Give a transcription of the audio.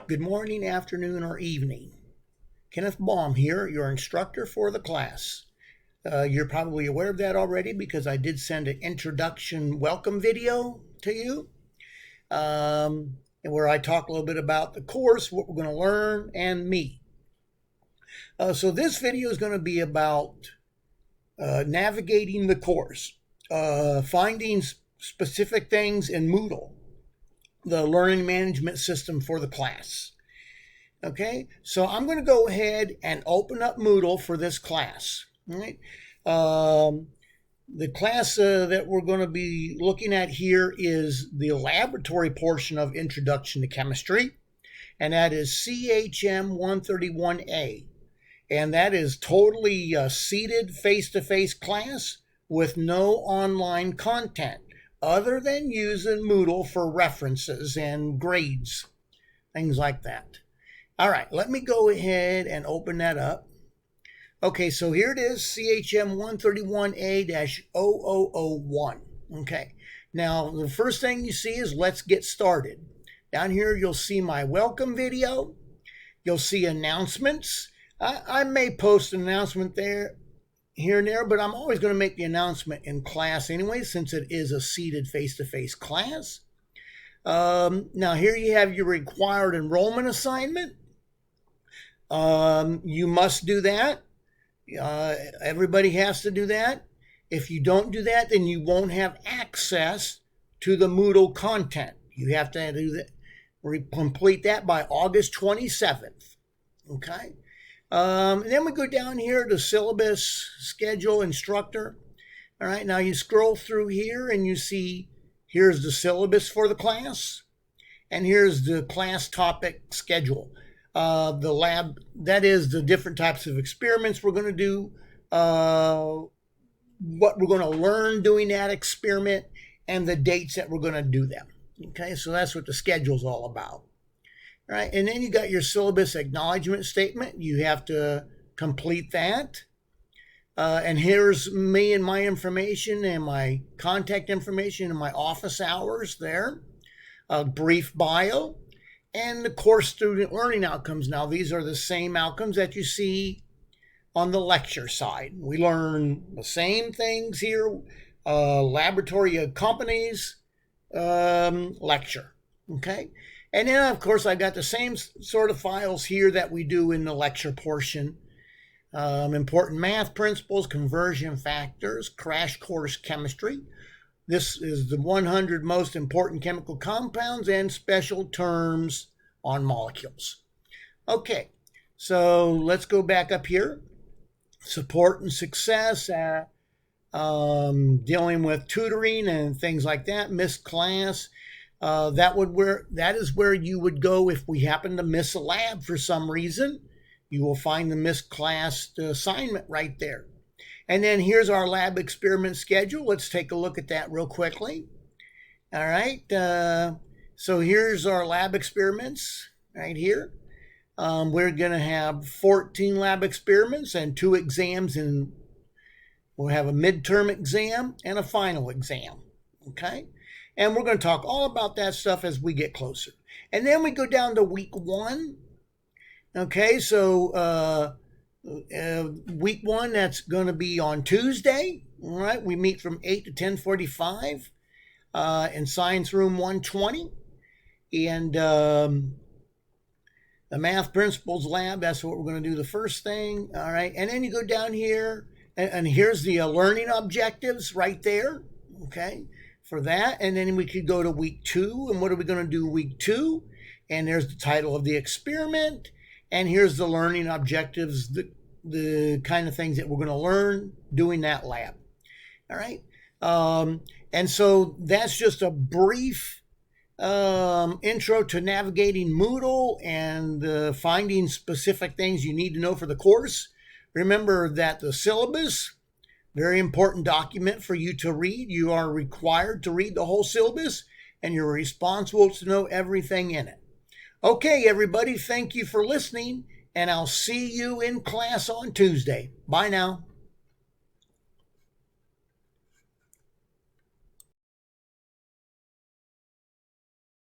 Good morning, afternoon, or evening. Kenneth Baum here, your instructor for the class. You're probably aware of that already because I did send an introduction welcome video to you where I talk a little bit about the course, what we're going to learn, and me. So this video is going to be about navigating the course, finding specific things in Moodle, the learning management system for the class. Okay, so I'm going to go ahead and open up Moodle for this class. All right. The class that we're going to be looking at here is the laboratory portion of Introduction to Chemistry, and that is CHM131A. And that is totally seated face-to-face class with no online content other than using Moodle for references and grades, things like that. All right, let me go ahead and open that up. Okay, so here it is, CHM131A0001. Okay, now the first thing you see is let's get started. Down here you'll see my welcome video. You'll see announcements. I may post an announcement there, here and there, but I'm always going to make the announcement in class anyway, since it is a seated face-to-face class. Now here you have your required enrollment assignment. You must do that. Everybody has to do that. If you don't do that, then you won't have access to the Moodle content. You have to do that, complete that by August 27th. Okay. And then we go down here to syllabus, schedule, instructor. All right, now you scroll through here and you see here's the syllabus for the class, and here's the class topic schedule. The lab, that is the different types of experiments we're going to do, what we're going to learn doing that experiment, and the dates that we're going to do them. Okay, so that's what the schedule is all about. All right, and then you got your syllabus acknowledgement statement. You have to complete that. And here's me and my information and my contact information and my office hours there. A brief bio and the course student learning outcomes. Now, these are the same outcomes that you see on the lecture side. We learn the same things here. Laboratory accompanies lecture. Okay. And then, of course, I got the same sort of files here that we do in the lecture portion. Important math principles, conversion factors, crash course chemistry. This is the 100 most important chemical compounds and special terms on molecules. Okay, so let's go back up here. Support and success, dealing with tutoring and things like that, missed class. That is where you would go if we happen to miss a lab for some reason. You will find the missed class assignment right there. And then here's our lab experiment schedule. Let's take a look at that real quickly. All right. So here's our lab experiments right here. We're going to have 14 lab experiments and 2 exams, and we'll have a midterm exam and a final exam. Okay. And we're going to talk all about that stuff as we get closer. And then we go down to week 1. Okay, so week 1, that's going to be on Tuesday. All right, we meet from 8 to 10:45 in Science Room 120. And the Math Principles Lab, that's what we're going to do the first thing. All right, and then you go down here, and here's the learning objectives right there. Okay. For that, and then we could go to week 2, and what are we going to do week 2? And there's the title of the experiment, and here's the learning objectives, the kind of things that we're going to learn doing that lab. All right, and so that's just a brief intro to navigating Moodle and finding specific things you need to know for the course. Remember that the syllabus, very important document for you to read. You are required to read the whole syllabus, and you're responsible to know everything in it. Okay, everybody, thank you for listening, and I'll see you in class on Tuesday. Bye now.